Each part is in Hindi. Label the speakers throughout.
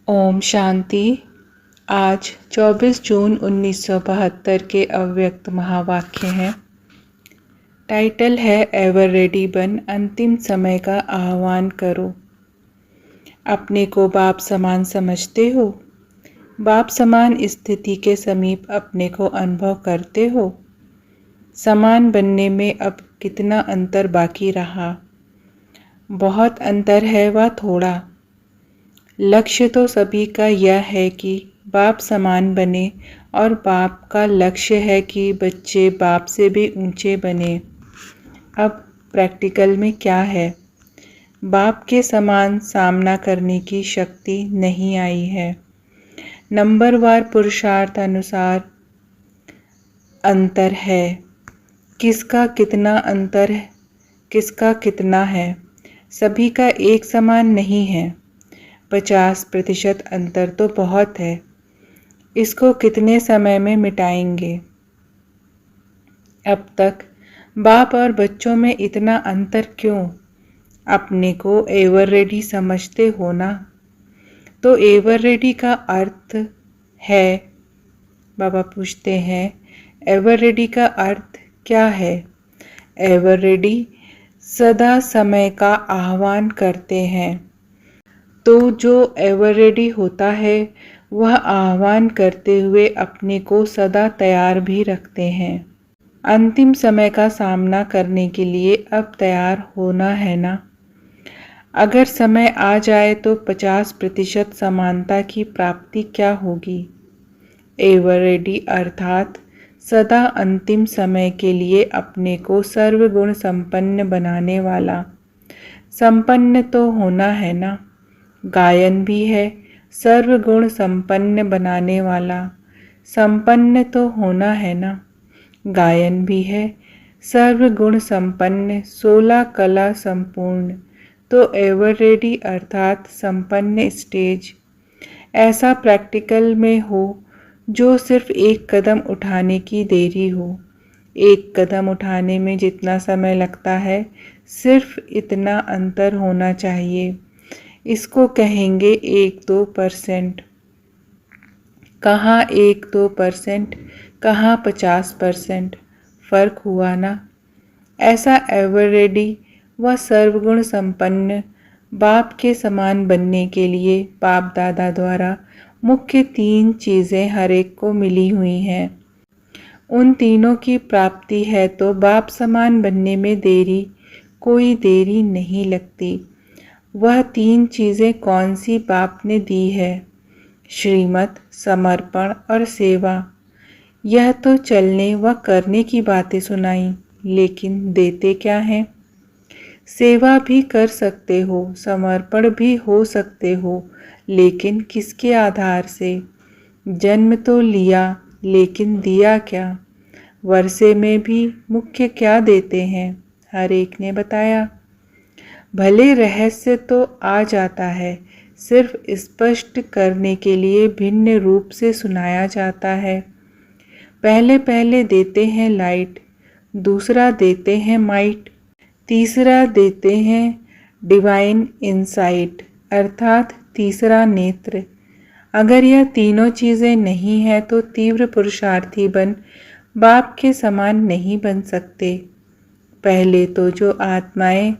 Speaker 1: ओम शांति। आज 24 जून 1972 के अव्यक्त महावाक्य हैं। टाइटल है एवर रेडी बन, अंतिम समय का आह्वान करो। अपने को बाप समान समझते हो? बाप समान स्थिति के समीप अपने को अनुभव करते हो? समान बनने में अब कितना अंतर बाकी रहा? बहुत अंतर है व थोड़ा। लक्ष्य तो सभी का यह है कि बाप समान बने और बाप का लक्ष्य है कि बच्चे बाप से भी ऊंचे बने। अब प्रैक्टिकल में क्या है? बाप के समान सामना करने की शक्ति नहीं आई है। नंबरवार पुरुषार्थ अनुसार अंतर है। किसका कितना अंतर है, किसका कितना है? सभी का एक समान नहीं है। 50% अंतर तो बहुत है। इसको कितने समय में मिटाएंगे? अब तक बाप और बच्चों में इतना अंतर क्यों? अपने को एवर रेडी समझते हो ना? तो एवर रेडी का अर्थ है, बाबा पूछते हैं, एवर रेडी का अर्थ क्या है? एवर रेडी सदा समय का आह्वान करते हैं। तो जो एवर रेडी होता है वह आह्वान करते हुए अपने को सदा तैयार भी रखते हैं। अंतिम समय का सामना करने के लिए अब तैयार होना है ना? अगर समय आ जाए तो 50% समानता की प्राप्ति क्या होगी? एवर रेडी अर्थात सदा अंतिम समय के लिए अपने को सर्वगुण संपन्न बनाने वाला। संपन्न तो होना है ना? गायन भी है, सर्वगुण संपन्न बनाने वाला। संपन्न तो होना है ना? गायन भी है, सर्वगुण संपन्न, 16 कला संपूर्ण। तो एवर रेडी अर्थात संपन्न स्टेज ऐसा प्रैक्टिकल में हो जो सिर्फ एक कदम उठाने की देरी हो। एक कदम उठाने में जितना समय लगता है सिर्फ इतना अंतर होना चाहिए। इसको कहेंगे 1-2%। कहाँ 1-2%, कहाँ 50%? फर्क हुआ ना? ऐसा एवर रेडी व सर्वगुण संपन्न बाप के समान बनने के लिए बाप दादा द्वारा मुख्य 3 चीज़ें हर एक को मिली हुई हैं। उन तीनों की प्राप्ति है तो बाप समान बनने में कोई देरी नहीं लगती। वह 3 चीज़ें कौन सी बाप ने दी है? श्रीमत, समर्पण और सेवा। यह तो चलने व करने की बातें सुनाई, लेकिन देते क्या हैं? सेवा भी कर सकते हो, समर्पण भी हो सकते हो, लेकिन किसके आधार से? जन्म तो लिया, लेकिन दिया क्या? वर्षे में भी मुख्य क्या देते हैं? हर एक ने बताया। भले रहस्य तो आ जाता है, सिर्फ स्पष्ट करने के लिए भिन्न रूप से सुनाया जाता है। पहले पहले देते हैं लाइट, दूसरा देते हैं माइट, तीसरा देते हैं डिवाइन इंसाइट अर्थात तीसरा नेत्र। अगर यह तीनों चीज़ें नहीं हैं तो तीव्र पुरुषार्थी बन बाप के समान नहीं बन सकते। पहले तो जो आत्माएं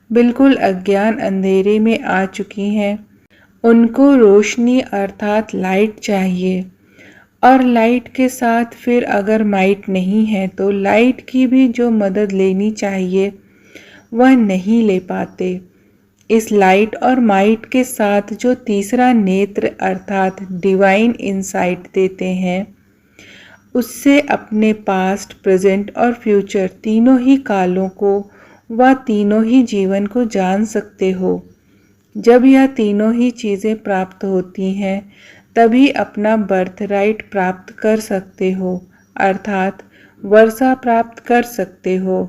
Speaker 1: बिल्कुल अज्ञान अंधेरे में आ चुकी हैं उनको रोशनी अर्थात लाइट चाहिए, और लाइट के साथ फिर अगर माइट नहीं है तो लाइट की भी जो मदद लेनी चाहिए वह नहीं ले पाते। इस लाइट और माइट के साथ जो तीसरा नेत्र अर्थात डिवाइन इंसाइट देते हैं उससे अपने पास्ट, प्रेजेंट और फ्यूचर तीनों ही कालों को व तीनों ही जीवन को जान सकते हो। जब यह तीनों ही चीज़ें प्राप्त होती हैं तभी अपना बर्थ राइट प्राप्त कर सकते हो अर्थात वर्षा प्राप्त कर सकते हो।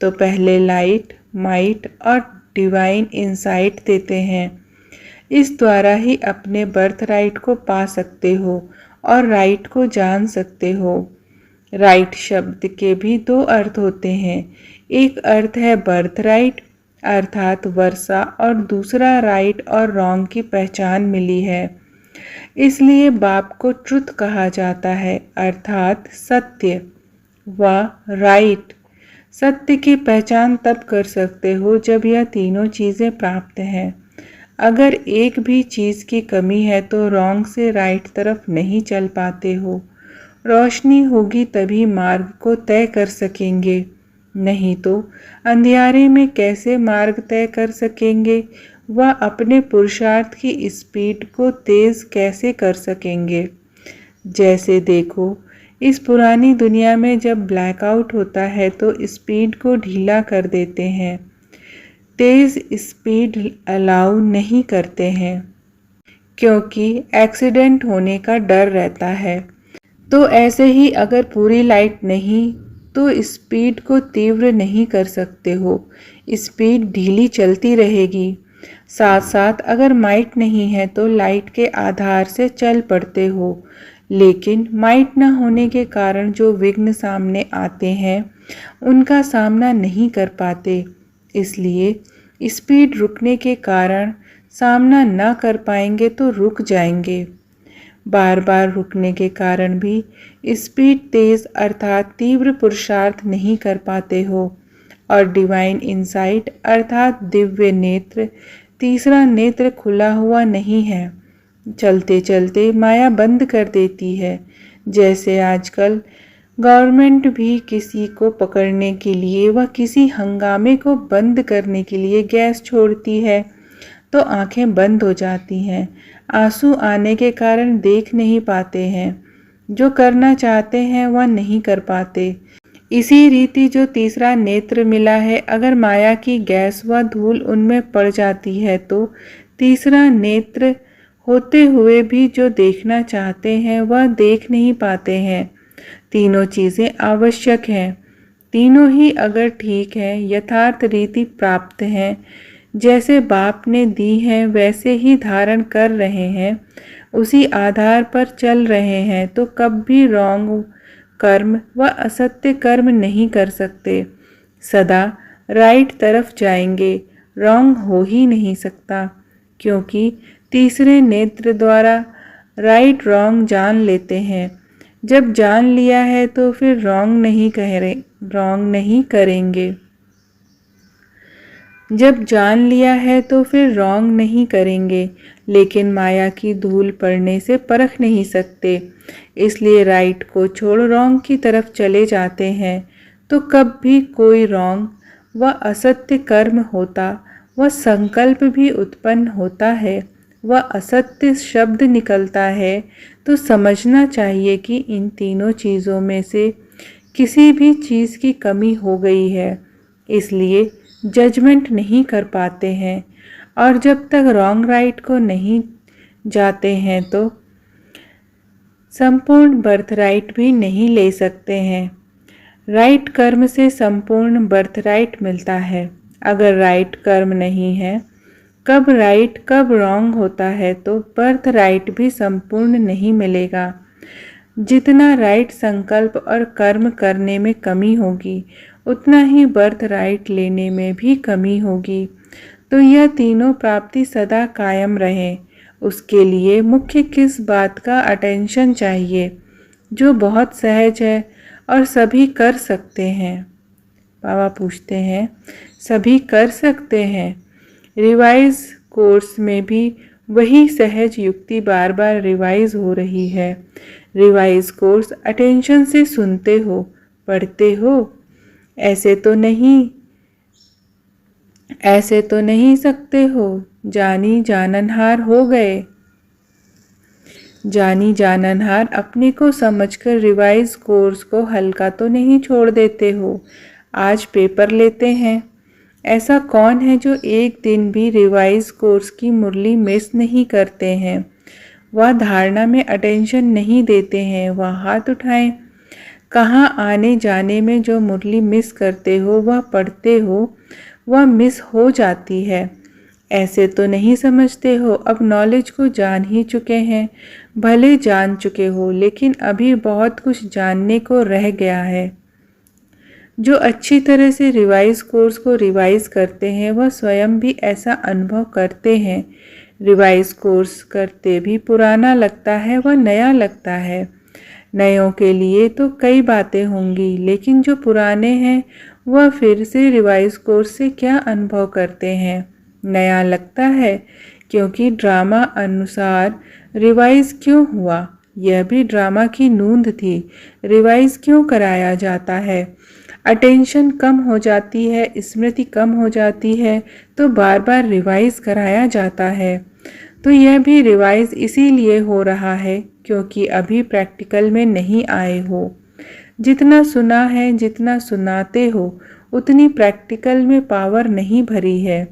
Speaker 1: तो पहले लाइट, माइट और डिवाइन इंसाइट देते हैं। इस द्वारा ही अपने बर्थ राइट को पा सकते हो और राइट को जान सकते हो। राइट शब्द के भी 2 अर्थ होते हैं। एक अर्थ है बर्थ राइट अर्थात वर्षा, और दूसरा राइट और रॉन्ग की पहचान मिली है। इसलिए बाप को ट्रुथ कहा जाता है, अर्थात सत्य व राइट। सत्य की पहचान तब कर सकते हो जब यह तीनों चीज़ें प्राप्त हैं। अगर एक भी चीज़ की कमी है तो रॉन्ग से राइट तरफ नहीं चल पाते हो। रोशनी होगी तभी मार्ग को तय कर सकेंगे, नहीं तो अंधियारे में कैसे मार्ग तय कर सकेंगे? वह अपने पुरुषार्थ की स्पीड को तेज कैसे कर सकेंगे? जैसे देखो, इस पुरानी दुनिया में जब ब्लैकआउट होता है तो स्पीड को ढीला कर देते हैं, तेज स्पीड अलाउ नहीं करते हैं, क्योंकि एक्सीडेंट होने का डर रहता है। तो ऐसे ही अगर पूरी लाइट नहीं तो स्पीड को तीव्र नहीं कर सकते हो, स्पीड ढीली चलती रहेगी। साथ साथ अगर माइट नहीं है तो लाइट के आधार से चल पड़ते हो, लेकिन माइट न होने के कारण जो विघ्न सामने आते हैं उनका सामना नहीं कर पाते। इसलिए स्पीड रुकने के कारण सामना न कर पाएंगे तो रुक जाएंगे। बार बार रुकने के कारण भी स्पीड तेज अर्थात तीव्र पुरुषार्थ नहीं कर पाते हो। और डिवाइन इनसाइट अर्थात दिव्य नेत्र, तीसरा नेत्र खुला हुआ नहीं है, चलते चलते माया बंद कर देती है। जैसे आजकल गवर्नमेंट भी किसी को पकड़ने के लिए व किसी हंगामे को बंद करने के लिए गैस छोड़ती है तो आंखें बंद हो जाती हैं, आंसू आने के कारण देख नहीं पाते हैं, जो करना चाहते हैं वह नहीं कर पाते। इसी रीति जो तीसरा नेत्र मिला है, अगर माया की गैस व धूल उनमें पड़ जाती है तो तीसरा नेत्र होते हुए भी जो देखना चाहते हैं वह देख नहीं पाते हैं। तीनों चीज़ें आवश्यक हैं, तीनों ही अगर ठीक है, यथार्थ रीति प्राप्त हैं, जैसे बाप ने दी हैं वैसे ही धारण कर रहे हैं, उसी आधार पर चल रहे हैं, तो कभी रॉन्ग कर्म व असत्य कर्म नहीं कर सकते। सदा राइट तरफ जाएंगे, रॉन्ग हो ही नहीं सकता, क्योंकि तीसरे नेत्र द्वारा राइट रॉन्ग जान लेते हैं। जब जान लिया है तो फिर रॉन्ग नहीं करेंगे। जब जान लिया है तो फिर रॉन्ग नहीं करेंगे, लेकिन माया की धूल पड़ने से परख नहीं सकते, इसलिए राइट को छोड़ रॉन्ग की तरफ चले जाते हैं। तो कब भी कोई रॉन्ग व असत्य कर्म होता व संकल्प भी उत्पन्न होता है व असत्य शब्द निकलता है तो समझना चाहिए कि इन तीनों चीज़ों में से किसी भी चीज़ की कमी हो गई है, इसलिए जजमेंट नहीं कर पाते हैं। और जब तक रॉन्ग राइट को नहीं जाते हैं तो संपूर्ण बर्थ राइट भी नहीं ले सकते हैं। राइट कर्म से संपूर्ण बर्थ राइट मिलता है। अगर राइट कर्म नहीं है, कब राइट कब रॉन्ग होता है तो बर्थ राइट भी संपूर्ण नहीं मिलेगा। जितना राइट संकल्प और कर्म करने में कमी होगी उतना ही बर्थ राइट लेने में भी कमी होगी। तो यह तीनों प्राप्ति सदा कायम रहे, उसके लिए मुख्य किस बात का अटेंशन चाहिए, जो बहुत सहज है और सभी कर सकते हैं। बाबा पूछते हैं, सभी कर सकते हैं? रिवाइज कोर्स में भी वही सहज युक्ति बार बार रिवाइज हो रही है। रिवाइज कोर्स अटेंशन से सुनते हो, पढ़ते हो, ऐसे तो नहीं सकते हो। जानी जाननहार हो गए। जानी जाननहार अपने को समझकर रिवाइज कोर्स को हल्का तो नहीं छोड़ देते हो। आज पेपर लेते हैं, ऐसा कौन है जो एक दिन भी रिवाइज कोर्स की मुरली मिस नहीं करते हैं? वह धारणा में अटेंशन नहीं देते हैं, वह हाथ उठाएं। कहाँ आने जाने में जो मुरली मिस करते हो वह पढ़ते हो, वह मिस हो जाती है। ऐसे तो नहीं समझते हो अब नॉलेज को जान ही चुके हैं। भले जान चुके हो लेकिन अभी बहुत कुछ जानने को रह गया है। जो अच्छी तरह से रिवाइज कोर्स को रिवाइज करते हैं वह स्वयं भी ऐसा अनुभव करते हैं। रिवाइज कोर्स करते भी पुराना लगता है व नया लगता है। नयों के लिए तो कई बातें होंगी, लेकिन जो पुराने हैं वह फिर से रिवाइज कोर्स से क्या अनुभव करते हैं। नया लगता है क्योंकि ड्रामा अनुसार रिवाइज क्यों हुआ, यह भी ड्रामा की नूंद थी। रिवाइज क्यों कराया जाता है? अटेंशन कम हो जाती है, स्मृति कम हो जाती है, तो बार बार रिवाइज कराया जाता है। तो यह भी रिवाइज इसीलिए हो रहा है क्योंकि अभी प्रैक्टिकल में नहीं आए हो। जितना सुना है, जितना सुनाते हो, उतनी प्रैक्टिकल में पावर नहीं भरी है।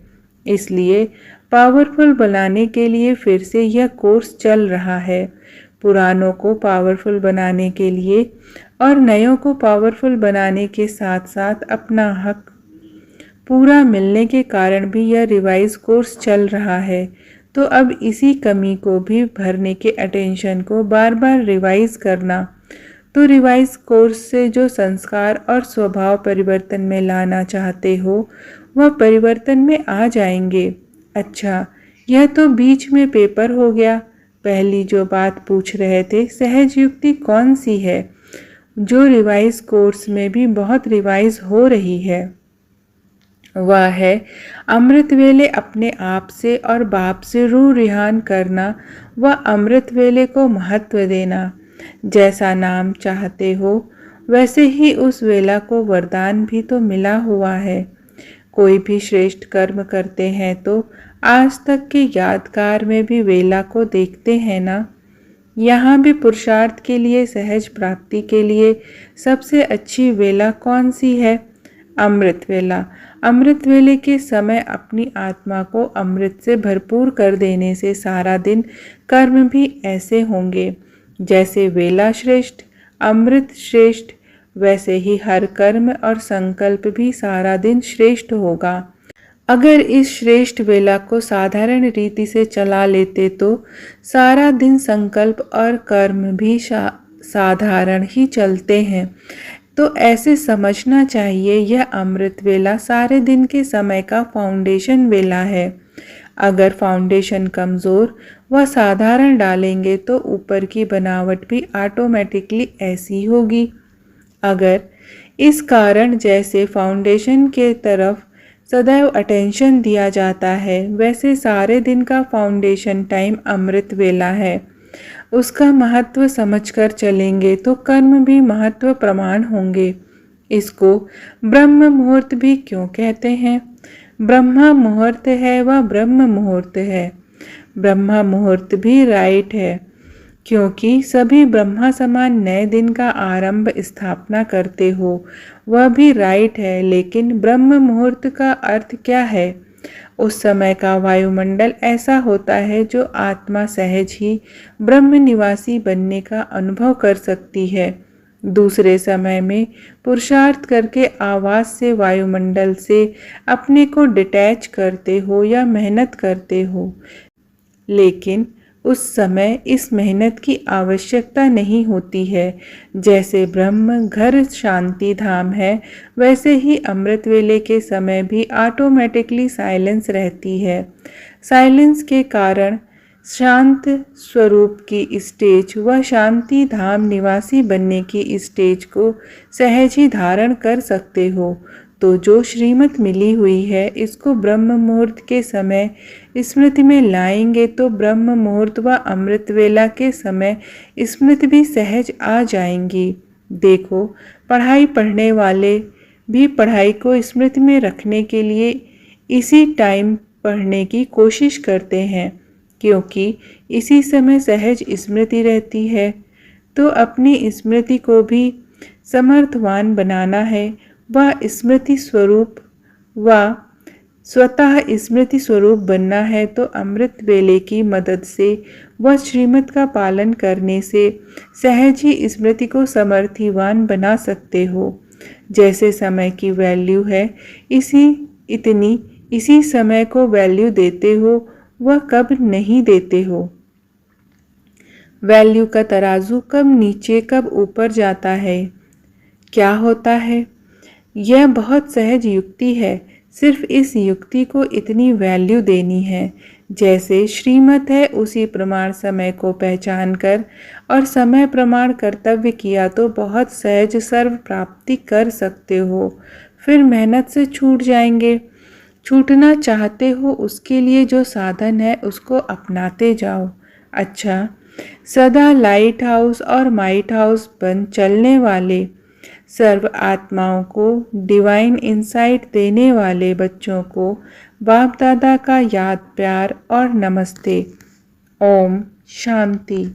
Speaker 1: इसलिए पावरफुल बनाने के लिए फिर से यह कोर्स चल रहा है। पुरानों को पावरफुल बनाने के लिए और नयों को पावरफुल बनाने के साथ साथ अपना हक पूरा मिलने के कारण भी यह रिवाइज कोर्स चल रहा है। तो अब इसी कमी को भी भरने के अटेंशन को बार बार रिवाइज करना। तो रिवाइज कोर्स से जो संस्कार और स्वभाव परिवर्तन में लाना चाहते हो वह परिवर्तन में आ जाएंगे। अच्छा, यह तो बीच में पेपर हो गया। पहली जो बात पूछ रहे थे, सहज युक्ति कौन सी है जो रिवाइज कोर्स में भी बहुत रिवाइज हो रही है? वह है अमृत वेले अपने आप से और बाप से रूह रिहान करना व अमृत वेले को महत्व देना। जैसा नाम चाहते हो वैसे ही उस वेला को वरदान भी तो मिला हुआ है। कोई भी श्रेष्ठ कर्म करते हैं तो आज तक के यादगार में भी वेला को देखते हैं ना। यहाँ भी पुरुषार्थ के लिए, सहज प्राप्ति के लिए सबसे अच्छी वेला कौन सी है? अमृत वेला। अमृत वेले के समय अपनी आत्मा को अमृत से भरपूर कर देने से सारा दिन कर्म भी ऐसे होंगे। जैसे वेला श्रेष्ठ, अमृत श्रेष्ठ, वैसे ही हर कर्म और संकल्प भी सारा दिन श्रेष्ठ होगा। अगर इस श्रेष्ठ वेला को साधारण रीति से चला लेते तो सारा दिन संकल्प और कर्म भी साधारण ही चलते हैं। तो ऐसे समझना चाहिए यह अमृत वेला सारे दिन के समय का फाउंडेशन वेला है। अगर फाउंडेशन कमज़ोर व साधारण डालेंगे तो ऊपर की बनावट भी ऑटोमेटिकली ऐसी होगी। अगर इस कारण जैसे फाउंडेशन के तरफ सदैव अटेंशन दिया जाता है, वैसे सारे दिन का फाउंडेशन टाइम अमृत वेला है। उसका महत्व समझकर चलेंगे तो कर्म भी महत्व प्रमाण होंगे। इसको ब्रह्म मुहूर्त भी क्यों कहते हैं? ब्रह्मा मुहूर्त है व ब्रह्म मुहूर्त है। ब्रह्मा मुहूर्त भी राइट है क्योंकि सभी ब्रह्मा समान नए दिन का आरंभ स्थापना करते हो, वह भी राइट है। लेकिन ब्रह्म मुहूर्त का अर्थ क्या है? उस समय का वायुमंडल ऐसा होता है जो आत्मा सहज ही ब्रह्म निवासी बनने का अनुभव कर सकती है। दूसरे समय में पुरुषार्थ करके आवाज से वायुमंडल से अपने को डिटैच करते हो या मेहनत करते हो, लेकिन उस समय इस मेहनत की आवश्यकता नहीं होती है। जैसे ब्रह्म घर शांति धाम है, वैसे ही अमृत वेले के समय भी ऑटोमेटिकली साइलेंस रहती है। साइलेंस के कारण शांत स्वरूप की स्टेज व शांति धाम निवासी बनने की स्टेज को सहज ही धारण कर सकते हो। तो जो श्रीमत मिली हुई है इसको ब्रह्म मुहूर्त के समय स्मृति में लाएंगे तो ब्रह्म मुहूर्त व अमृत वेला के समय स्मृति भी सहज आ जाएंगी। देखो, पढ़ाई पढ़ने वाले भी पढ़ाई को स्मृति में रखने के लिए इसी टाइम पढ़ने की कोशिश करते हैं क्योंकि इसी समय सहज स्मृति रहती है। तो अपनी स्मृति को भी समर्थवान बनाना है व स्मृति स्वरूप व स्वतः स्मृति स्वरूप बनना है। तो अमृत वेले की मदद से व श्रीमत का पालन करने से सहज ही स्मृति को समर्थिवान बना सकते हो। जैसे समय की वैल्यू है, इसी समय को वैल्यू देते हो, वह कब नहीं देते हो। वैल्यू का तराजू कब नीचे कब ऊपर जाता है, क्या होता है? यह बहुत सहज युक्ति है। सिर्फ इस युक्ति को इतनी वैल्यू देनी है। जैसे श्रीमत है उसी प्रमाण समय को पहचान कर और समय प्रमाण कर्तव्य किया तो बहुत सहज सर्व प्राप्ति कर सकते हो। फिर मेहनत से छूट जाएंगे। छूटना चाहते हो उसके लिए जो साधन है उसको अपनाते जाओ। अच्छा, सदा लाइट हाउस और माइट हाउस बन चलने वाले सर्व आत्माओं को डिवाइन इंसाइट देने वाले बच्चों को बाप दादा का याद प्यार और नमस्ते। ओम शांति।